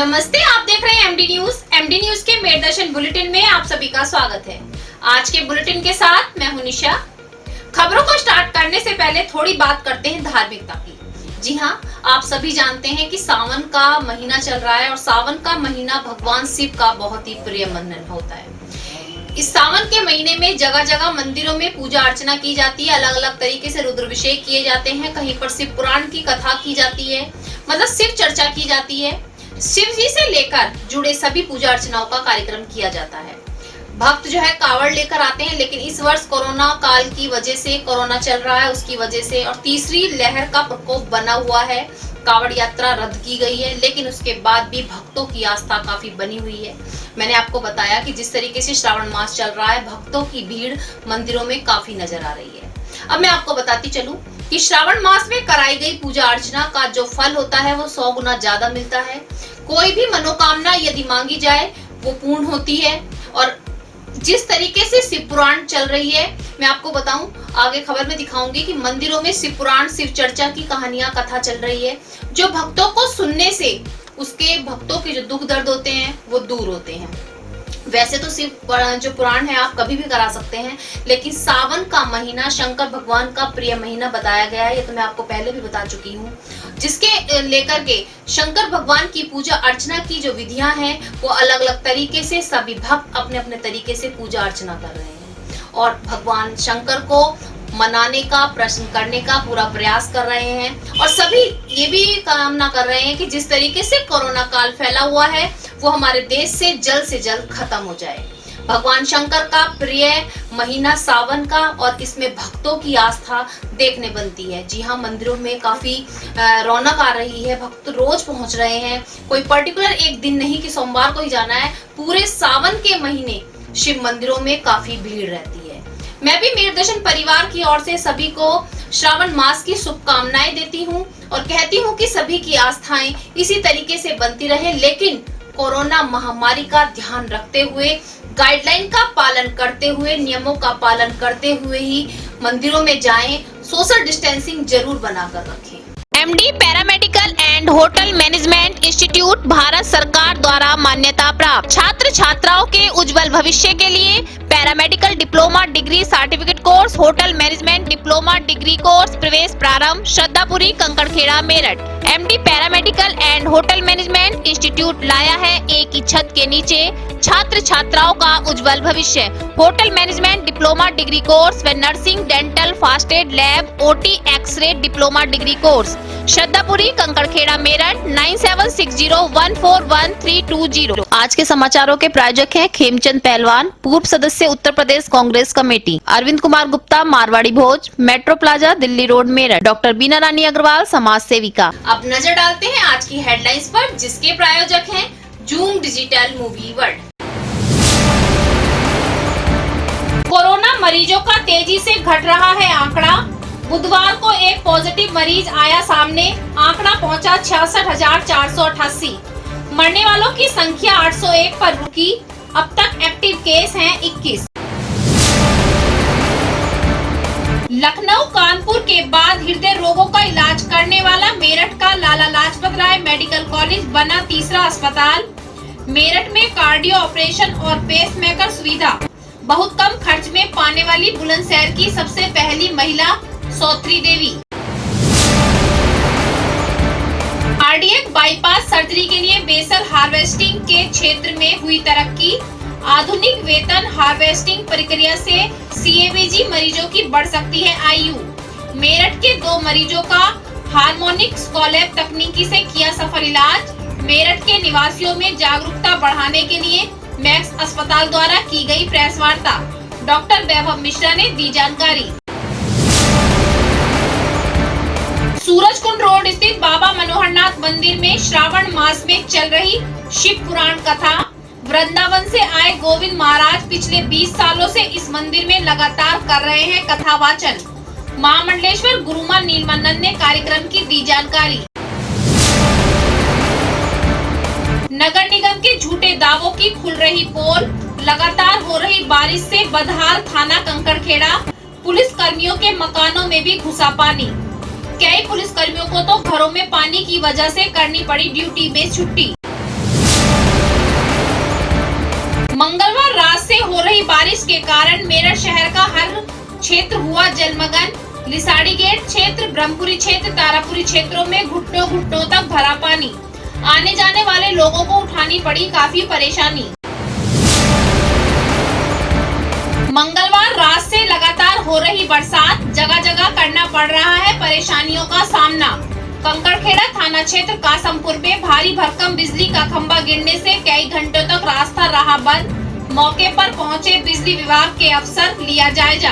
नमस्ते, आप देख रहे हैं एमडी न्यूज। एमडी न्यूज के मेरदर्शन बुलेटिन में आप सभी का स्वागत है। आज के बुलेटिन के साथ मैं हूं निशा। खबरों को स्टार्ट करने से पहले थोड़ी बात करते हैं धार्मिकता की। जी हां, आप सभी जानते हैं कि सावन का महीना चल रहा है और सावन का महीना भगवान शिव का बहुत ही प्रिय महीना होता है। इस सावन के महीने में जगह जगह मंदिरों में पूजा अर्चना की जाती है, अलग अलग तरीके से रुद्राभिषेक किए जाते हैं, कहीं पर शिव पुराण की कथा की जाती है, मतलब शिव चर्चा की जाती है। शिव जी से लेकर जुड़े सभी पूजा अर्चनाओं का कार्यक्रम किया जाता है। भक्त जो है कावड़ लेकर आते हैं, लेकिन इस वर्ष कोरोना काल की वजह से, कोरोना चल रहा है उसकी वजह से और तीसरी लहर का प्रकोप बना हुआ है, कावड़ यात्रा रद्द की गई है। लेकिन उसके बाद भी भक्तों की आस्था काफी बनी हुई है। मैंने आपको बताया कि जिस तरीके से श्रावण मास चल रहा है, भक्तों की भीड़ मंदिरों में काफी नजर आ रही है। अब मैं आपको बताती चलूं कि श्रावण मास में कराई गई पूजा अर्चना का जो फल होता है वो 100 गुना ज्यादा मिलता है। कोई भी मनोकामना यदि मांगी जाए वो पूर्ण होती है। और जिस तरीके से शिव पुराण चल रही है, मैं आपको बताऊं, आगे खबर में दिखाऊंगी कि मंदिरों में शिव पुराण, शिव चर्चा की कहानियां, कथा चल रही है, जो भक्तों को सुनने से उसके भक्तों के जो दुख दर्द होते हैं वो दूर होते हैं। वैसे तो शिव जो पुराण है आप कभी भी करा सकते हैं, लेकिन सावन का महीना शंकर भगवान का प्रिय महीना बताया गया है। ये तो मैं आपको पहले भी बता चुकी हूँ, जिसके लेकर के शंकर भगवान की पूजा अर्चना की जो विधियां हैं वो अलग अलग तरीके से सभी भक्त अपने अपने तरीके से पूजा अर्चना कर रहे हैं और भगवान शंकर को मनाने का, प्रश्न करने का पूरा प्रयास कर रहे हैं। और सभी ये भी कामना कर रहे हैं कि जिस तरीके से कोरोना काल फैला हुआ है वो हमारे देश से जल्द खत्म हो जाए। भगवान शंकर का प्रिय महीना सावन का, और इसमें भक्तों की आस्था देखने बनती है। जी हाँ, मंदिरों में काफी रौनक आ रही है, भक्त रोज पहुंच रहे हैं। कोई पर्टिकुलर एक दिन नहीं कि सोमवार को ही जाना है, पूरे सावन के महीने शिव मंदिरों में काफी भीड़ रहती है। मैं भी मेरदर्शन परिवार की ओर से सभी को श्रावण मास की शुभकामनाएं देती हूं और कहती हूं कि सभी की आस्थाएं इसी तरीके से बनती रहे, लेकिन कोरोना महामारी का ध्यान रखते हुए, गाइडलाइन का पालन करते हुए, नियमों का पालन करते हुए ही मंदिरों में जाएं। सोशल डिस्टेंसिंग जरूर बनाकर रखें। MD paramedical and hotel management institute Bharat सरकार द्वारा मान्यता प्राप्त। छात्र छात्राओं के उज्जवल भविष्य के लिए paramedical diploma degree certificate course, hotel management diploma degree course प्रवेश प्रारंभ, Shraddhapuri, Kankarkhera, Meerut. MD paramedical and hotel management institute लाया है एक ही छत के नीचे छात्र छात्राओं का उज्जवल भविष्य। Hotel management diploma degree course व nursing, dental, first aid, lab, OT, x ray diploma degree course, Shraddhapuri, Kankarkhera, Meerut 9760141320। आज के समाचारों के प्रायोजक हैं खेमचंद पहलवान, पूर्व सदस्य Uttar Pradesh Congress committee, Arvind Kumar Gupta, Marwari Bhoj, metro plaza, Delhi road, Meerut, doctor Beena Rani Agarwal, समाज सेविका। अब नजर डालते हैं आज की हेडलाइंस पर, जिसके प्रायोजक हैं zoom digital movie world. Corona मरीजों का तेजी से घट रहा है आंकड़ा। बुधवार को एक पॉजिटिव मरीज आया सामने, आंकड़ा पहुंचा 66,488। मरने वालों की संख्या 801 पर रुकी। अब तक एक्टिव केस हैं 21। लखनऊ, कानपुर के बाद हृदय रोगों का इलाज करने वाला मेरठ का लाला लाजपत राय मेडिकल कॉलेज बना तीसरा अस्पताल। मेरठ में कार्डियो ऑपरेशन और पेसमेकर सुविधा, बहुत कम खर्च में पाने वाली बुलंदशहर की सबसे पहली महिला सौत्री देवी। कार्डियक बाईपास सर्जरी के लिए बेसल हार्वेस्टिंग के क्षेत्र में हुई तरक्की। आधुनिक वेतन हार्वेस्टिंग प्रक्रिया से सीएबीजी मरीजों की बढ़ सकती है आयु। मेरठ के 2 मरीजों का हार्मोनिक स्कॉलैप तकनीकी से किया सफल इलाज। मेरठ के निवासियों में जागरूकता बढ़ाने के लिए मैक्स अस्पताल द्वारा की गई प्रेस वार्ता। डॉक्टर वैभव मिश्रा ने दी जानकारी। सूरजकुंड रोड स्थित बाबा मनोहरनाथ मंदिर में श्रावण मास में चल रही शिव पुराण कथा। वृंदावन से आए गोविंद महाराज पिछले 20 सालों से इस मंदिर में लगातार कर रहे हैं कथा वाचन। महामंडलेश्वर गुरुमा नीलमनन ने कार्यक्रम की दी जानकारी। नगर निगम के झूठे दावों की खुल रही पोल। लगातार हो रही बारिश से बदहाल थाना कंकड़खेड़ा। पुलिस कर्मियों के मकानों में भी घुसा पानी। कई पुलिस कर्मियों को तो घरों में पानी की वजह से करनी पड़ी ड्यूटी में छुट्टी। के कारण मेरठ शहर का हर क्षेत्र हुआ जलमग्न। लिसाड़ी गेट क्षेत्र, ब्रह्मपुरी क्षेत्र, तारापुरी क्षेत्रों में घुटनों घुटनों तक भरा पानी। आने जाने वाले लोगों को उठानी पड़ी काफी परेशानी। मंगलवार रात से लगातार हो रही बरसात, जगह जगह करना पड़ रहा है परेशानियों का सामना। कंकड़खेड़ा थाना क्षेत्र कासमपुर में भारी भरकम बिजली का खंभा गिरने से कई घंटों तक रास्ता रहा बंद। मौके पर पहुंचे बिजली विभाग के अफसर, लिया जायजा।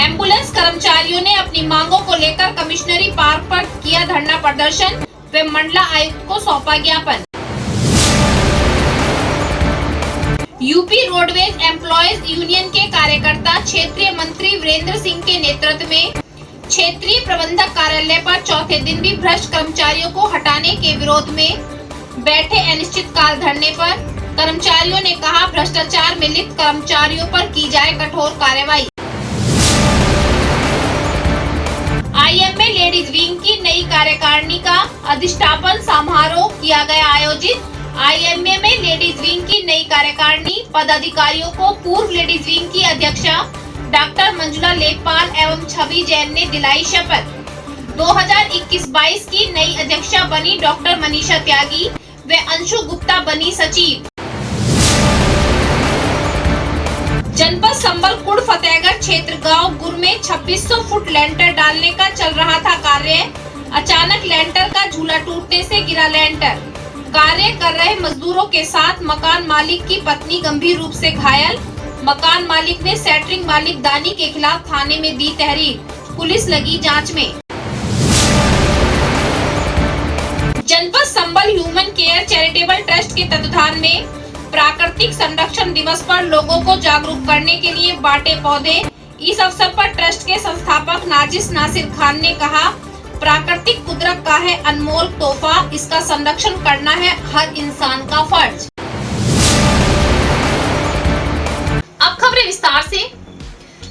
एम्बुलेंस कर्मचारियों ने अपनी मांगों को लेकर कमिश्नरी पार्क पर किया धरना प्रदर्शन व मंडला आयुक्त को सौंपा ज्ञापन। यूपी रोडवेज एम्प्लॉयज यूनियन के कार्यकर्ता क्षेत्रीय मंत्री वीरेंद्र सिंह के नेतृत्व में क्षेत्रीय प्रबंधक कार्यालय पर चौथे दिन भी भ्रष्ट कर्मचारियों को हटाने के विरोध में बैठे अनिश्चितकाल धरने पर। कर्मचारियों ने कहा, भ्रष्टाचार में लिप्त कर्मचारियों पर की जाए कठोर कार्रवाई। आईएमए लेडीज विंग की नई कार्यकारिणी का अधिष्ठापन समारोह किया गया आयोजित। आईएमए में लेडीज विंग की नई कार्यकारिणी पदाधिकारियों को पूर्व लेडीज विंग की अध्यक्षा डॉक्टर मंजुला लेखपाल एवं छवि जैन ने दिलाई शपथ। 2021-22 की नई अध्यक्षा बनी डॉक्टर मनीषा त्यागी व अंशु गुप्ता बनी सचिव। जनपद संबल कुड़ फतेहगढ़ क्षेत्र गांव गुर में 2600 फुट लेंटर डालने का चल रहा था कार्य। अचानक लेंटर का झूला टूटने से गिरा लेंटर। कार्य कर रहे मजदूरों के साथ मकान मालिक की पत्नी गंभीर रूप से घायल। मकान मालिक ने सेंटरिंग मालिक दानी के खिलाफ थाने में दी तहरीर। पुलिस लगी जांच में। जनपद संबल ह्यूमन केयर चैरिटेबल ट्रस्ट के तत्वाधान में प्राकृतिक संरक्षण दिवस पर लोगों को जागरूक करने के लिए बांटे पौधे। इस अवसर पर ट्रस्ट के संस्थापक नाजिस नासिर खान ने कहा, प्राकृतिक कुदरत का है अनमोल तोहफा, इसका संरक्षण करना है हर इंसान का फर्ज। अब खबरें विस्तार से।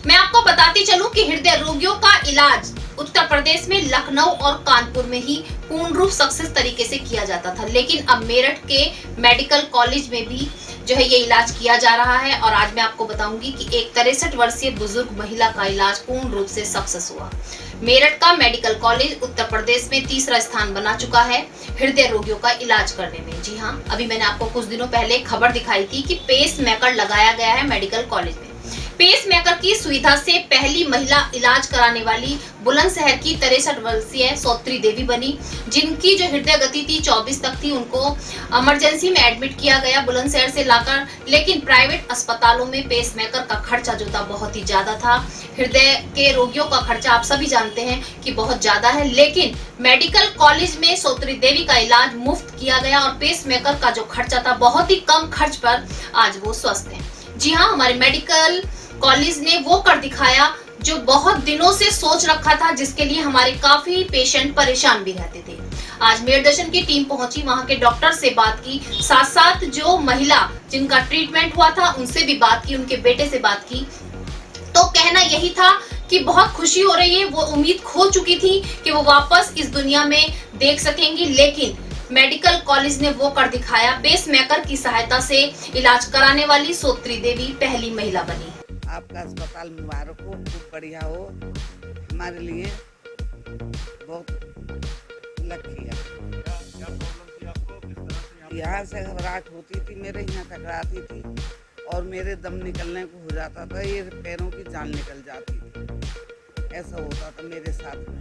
मैं आपको बताती चलूं कि हृदय रोगियों का इलाज उत्तर प्रदेश में लखनऊ और कानपुर में ही पूर्ण रूप सक्सेस तरीके से किया जाता था, लेकिन अब मेरठ के मेडिकल कॉलेज में भी जो है ये इलाज किया जा रहा है। और आज मैं आपको बताऊंगी कि एक 63 वर्षीय बुजुर्ग महिला का इलाज पूर्ण रूप से सक्सेस हुआ। मेरठ का मेडिकल कॉलेज उत्तर प्रदेश में तीसरा स्थान बना चुका है हृदय रोगियों का इलाज करने में। जी हाँ, अभी मैंने आपको कुछ दिनों पहले खबर दिखाई थी कि पेस मेकर लगाया गया है मेडिकल कॉलेज में। पेस मेकर की सुविधा से पहली महिला इलाज कराने वाली बुलंदशहर की 63 वर्षीय सौत्री देवी बनी, जिनकी जो हृदय गति थी 24 तक थी। उनको इमरजेंसी में एडमिट किया गया बुलंदशहर से लाकर, लेकिन प्राइवेट अस्पतालों में पेस मेकर का खर्चा जो था बहुत ही ज्यादा था। हृदय के रोगियों का खर्चा आप सभी जानते हैं कि बहुत ज्यादा है, लेकिन मेडिकल कॉलेज में सौत्री देवी का इलाज मुफ्त किया गया और पेस मेकर का जो खर्चा था बहुत ही कम खर्च पर आज वो स्वस्थ है। जी हाँ, हमारे मेडिकल कॉलेज ने वो कर दिखाया जो बहुत दिनों से सोच रखा था, जिसके लिए हमारे काफी पेशेंट परेशान भी रहते थे। आज मेरदर्शन की टीम पहुंची, वहां के डॉक्टर से बात की, साथ साथ जो महिला जिनका ट्रीटमेंट हुआ था उनसे भी बात की, उनके बेटे से बात की। तो कहना यही था कि बहुत खुशी हो रही है। वो उम्मीद खो चुकी थी कि वो वापस इस दुनिया में देख सकेंगी, लेकिन मेडिकल कॉलेज ने वो कर दिखाया। पेस मेकर की सहायता से इलाज कराने वाली सौत्री देवी पहली महिला बनी। आपका अस्पताल मुबारक हो, खूब बढ़िया हो, हमारे लिए बहुत लकी है। यहाँ से घबराहट होती थी, मेरे यहाँ टकराती थी और मेरे दम निकलने को हो जाता था, ये पैरों की जान निकल जाती थी। ऐसा होता था मेरे साथ में,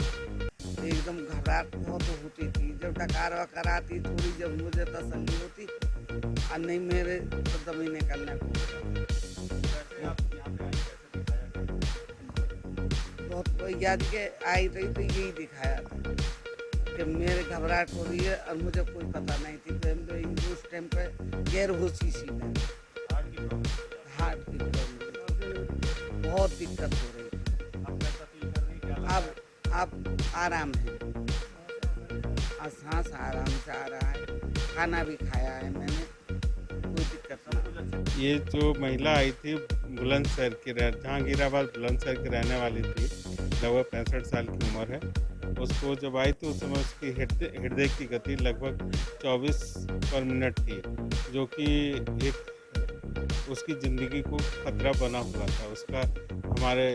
एकदम घबराहट बहुत होती थी। जब डकार वकार आती थोड़ी, जब मुझे तसल्ली होती और नहीं मेरे तो दम ही निकलने को बहुत याद के आई रही तो यही दिखाया था कि मेरे घबराहट हो रही है और मुझे कोई पता नहीं थी। तो उस टाइम पे गैर होशी सी में हार्ट की प्रॉब्लम बहुत दिक्कत हो रही थी। अब आराम है, सांस आराम से आ रहा है, खाना भी खाया है मैंने, कोई दिक्कत नहीं। ये जो महिला आई थी बुलंदशहर की, जहांगीराबाद बुलंदशहर की रहने वाली थी, लगभग 65 साल की उम्र है। उसको जब आई थी उस समय उसकी हृदय की गति लगभग 24 पर मिनट थी, जो कि एक उसकी ज़िंदगी को खतरा बना हुआ था। उसका हमारे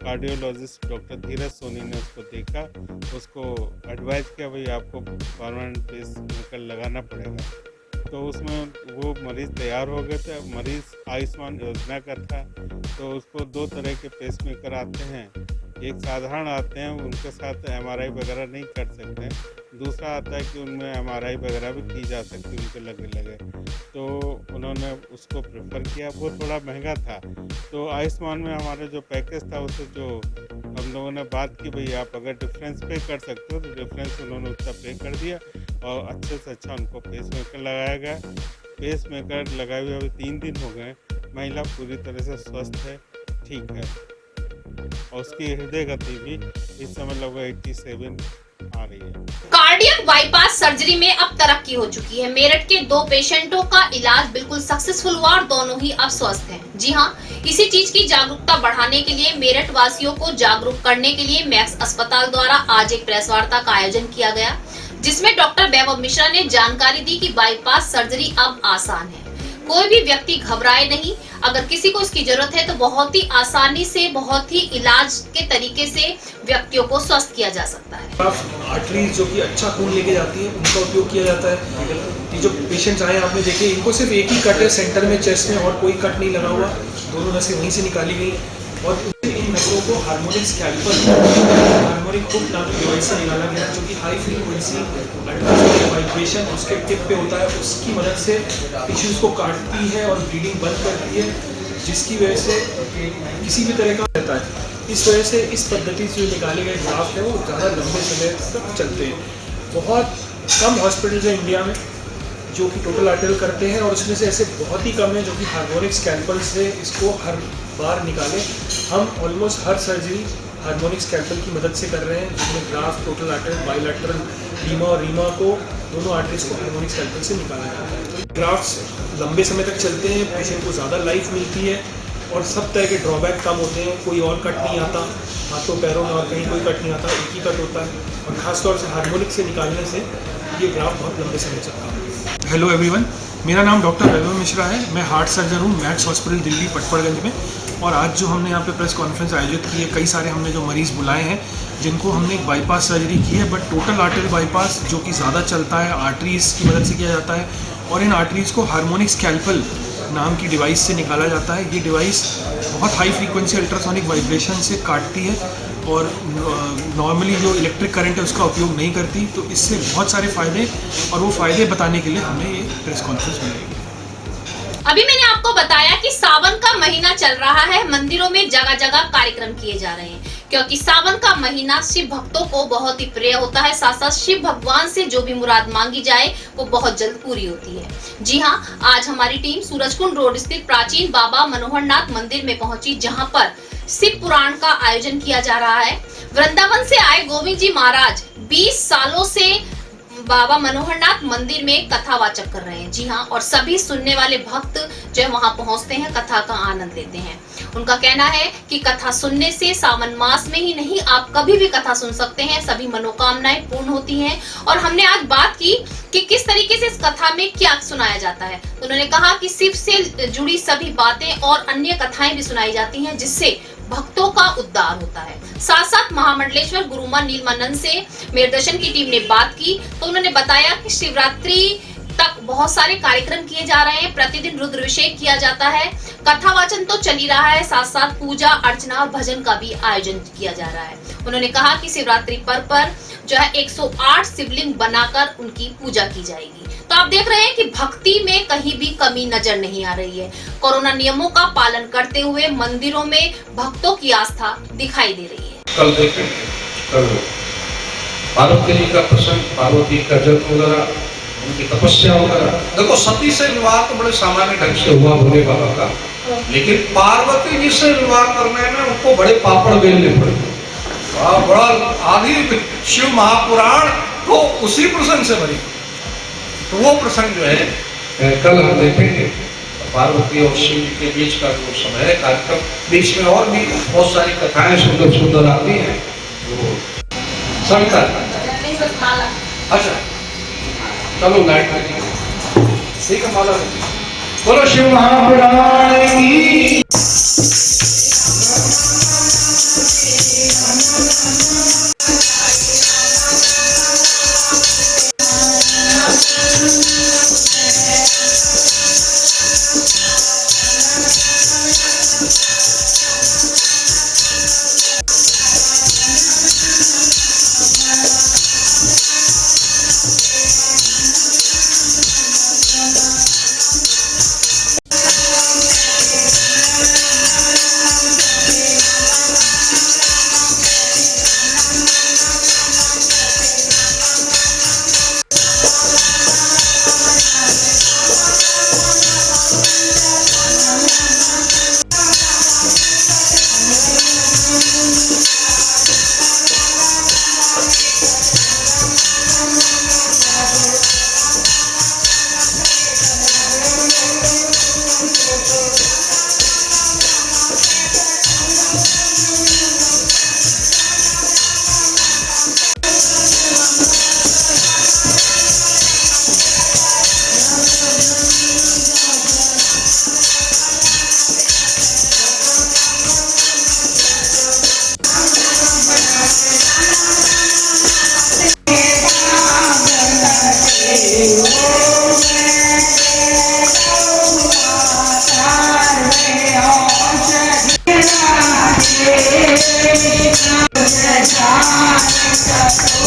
कार्डियोलॉजिस्ट डॉक्टर धीरज सोनी ने उसको देखा, उसको एडवाइस किया भाई आपको परमानेंट पेसमेकर लगाना पड़ेगा। तो उसमें वो मरीज़ तैयार हो गए थे। मरीज़ आयुष्मान योजना का था, तो उसको 2 तरह के पेसमेकर आते हैं। एक साधारण आते हैं, उनके साथ एमआरआई वगैरह नहीं कर सकते। दूसरा आता है कि उनमें एमआरआई वगैरह भी की जा सकती है उनके लगे। तो उन्होंने उसको प्रेफर किया। वो थोड़ा महंगा था, तो आयुष्मान में हमारे जो पैकेज था उससे जो हम लोगों ने बात की भाई आप अगर डिफरेंस पे कर सकते हो, तो डिफरेंस उन्होंने उतना पे कर दिया और अच्छे से अच्छा उनको पेसमेकर लगाया गया। पेसमेकर लगाए हुए अभी 3 दिन हो गए। महिला पूरी तरह से स्वस्थ है, ठीक है, और उसकी हृदय गति भी इस समय लगभग 87 आ रही है। कार्डियक बाईपास सर्जरी में अब तरक्की हो चुकी है। मेरठ के 2 पेशेंटों का इलाज बिल्कुल सक्सेसफुल हुआ और दोनों ही अब स्वस्थ हैं। जी हां, इसी चीज की जागरूकता बढ़ाने के लिए मेरठ वासियों को जागरूक करने के लिए मैक्स अस्पताल द्वारा आज एक प्रेस वार्ता का आयोजन किया गया, जिसमें डॉक्टर वैभव मिश्रा ने जानकारी दी कि बाईपास सर्जरी अब आसान है। कोई भी व्यक्ति घबराए नहीं। अगर किसी को इसकी जरूरत है तो बहुत ही आसानी से, बहुत ही इलाज के तरीके से व्यक्तियों को स्वस्थ किया जा सकता है। आर्टरीज जो कि अच्छा खून लेके जाती है, उनका उपयोग किया जाता है। ये जो पेशेंट्स आए आपने देखे, इनको सिर्फ एक ही कट है सेंटर में चेस्ट में, और कोई कट नहीं लगा हुआ। दोनों नसें वहीं से निकाली गई और इन नसों को हार्मोनिक स्कैल्पल, हार्मोनिक हुक नाम की डिवाइस से निकाला गया, जो कि हाई फ्रीक्वेंसी अल्ट्रासोनिक वाइब्रेशन उसके टिप पे होता है। उसकी मदद से टिश्यूज को काटती है और ब्लीडिंग बंद करती है, जिसकी वजह से किसी भी तरह का रहता है। इस वजह से इस पद्धति से जो निकाले गए ग्राफ्ट है वो ज़्यादा लंबे समय तक चलते हैं। बहुत कम हॉस्पिटल्स हैं इंडिया में जो कि टोटल आर्टरियल करते हैं, और उसमें से ऐसे बहुत ही कम है जो कि हार्मोनिक स्कैल्पल से इसको हर बार निकाले। हम ऑलमोस्ट हर सर्जरी हार्मोनिक स्कैल्पल की मदद से कर रहे हैं, जिसमें graft, total arterial, bilateral, RIMA और रीमा को दोनों आर्टरीज को हार्मोनिक स्कैल्पल से निकाला जाता है। तो ग्राफ्ट्स लंबे समय तक चलते हैं, पेशेंट को ज़्यादा लाइफ मिलती है और सब तरह के ड्रॉबैक कम होते हैं। कोई और कट नहीं आता हाथों पैरों में, और कहीं कोई कट नहीं आता, एक ही कट होता है। और ख़ासतौर से हार्मोनिक से निकालने से ये ग्राफ्ट बहुत लंबे समय चलता है। हेलो एवरीवन, मेरा नाम डॉक्टर वैभव मिश्रा है। मैं हार्ट सर्जन हूँ मैक्स हॉस्पिटल दिल्ली पटपड़गंज में। और आज जो हमने यहाँ पे प्रेस कॉन्फ्रेंस आयोजित की है, कई सारे हमने जो मरीज़ बुलाए हैं जिनको हमने एक बाईपास सर्जरी की है, बट टोटल आर्टरी बाईपास जो कि ज़्यादा चलता है, आर्टरीज की मदद से किया जाता है। और इन आर्टरीज को हार्मोनिक स्कैल्पल नाम की डिवाइस से निकाला जाता है। ये डिवाइस बहुत हाई फ्रीक्वेंसी अल्ट्रासोनिक वाइब्रेशन से काटती है और नॉर्मली जो इलेक्ट्रिक करंट है उसका उपयोग नहीं करती। तो इससे बहुत सारे फ़ायदे, और वो फ़ायदे बताने के लिए हमें ये प्रेस कॉन्फ्रेंस मिलेगी। अभी मैंने आपको बताया कि सावन का महीना चल रहा है। मंदिरों में जगह जगह कार्यक्रम किए जा रहे हैं, क्योंकि सावन का महीना शिव भक्तों को बहुत ही प्रिय होता है। साथ साथ शिव भगवान से जो भी मुराद मांगी जाए वो बहुत जल्द पूरी होती है। जी हाँ, आज हमारी टीम सूरजकुंड रोड स्थित प्राचीन बाबा मनोहरनाथ मंदिर में पहुंची, जहां पर शिव पुराण का आयोजन किया जा रहा है। वृंदावन से आए गोविंद जी महाराज 20 सालों से बाबा मनोहरनाथ मंदिर में कथावाचक कर रहे हैं। जी हाँ, और सभी सुनने वाले भक्त जो है वहां पहुंचते हैं, कथा का आनंद लेते हैं। उनका कहना है कि कथा सुनने से सावन मास में ही नहीं, आप कभी भी कथा सुन सकते हैं, सभी मनोकामनाएं पूर्ण होती हैं। और हमने आज बात की कि किस तरीके से इस कथा में क्या सुनाया जाता है। तो उन्होंने कहा कि शिव से जुड़ी सभी बातें और अन्य कथाएं भी सुनाई जाती हैं, जिससे भक्तों का उद्धार होता है। साथ साथ महामंडलेश्वर गुरुमा नीलमानंद से मेरदर्शन की टीम ने बात की, तो उन्होंने बताया कि शिवरात्रि तक बहुत सारे कार्यक्रम किए जा रहे हैं। प्रतिदिन रुद्राभिषेक किया जाता है, कथा वाचन तो चल ही रहा है, साथ साथ पूजा अर्चना और भजन का भी आयोजन किया जा रहा है। उन्होंने कहा कि शिवरात्रि पर्व पर जो है 108 शिवलिंग बनाकर उनकी पूजा की जाएगी। तो आप देख रहे हैं कि भक्ति में कहीं भी कमी नजर नहीं आ रही है। कोरोना नियमों का पालन करते हुए मंदिरों में भक्तों की आस्था दिखाई दे रही है। कल देखें, कल पार्वती जी का प्रसंग, पार्वती का जन्म वगैरह, उनकी तपस्या वगैरह। देखो, सती से विवाह तो बड़े सामान्य ढंग से हुआ भोले बाबा का, लेकिन पार्वती जी से विवाह करने में उनको बड़े पापड़ बेलने पड़े। बड़ा आदि शिव महापुराण तो उसी प्रसंग से बनी। तो वो प्रसंग जो है कल हम देखेंगे। पार्वती और शिव के बीच का जो समय है कार्यक्रम, बीच में और भी बहुत सारी कथाएं सुंदर सुंदर आती हैं। शंकर, अच्छा चलो लाइट ठीक है, माला बोलो शिव महापुराण की।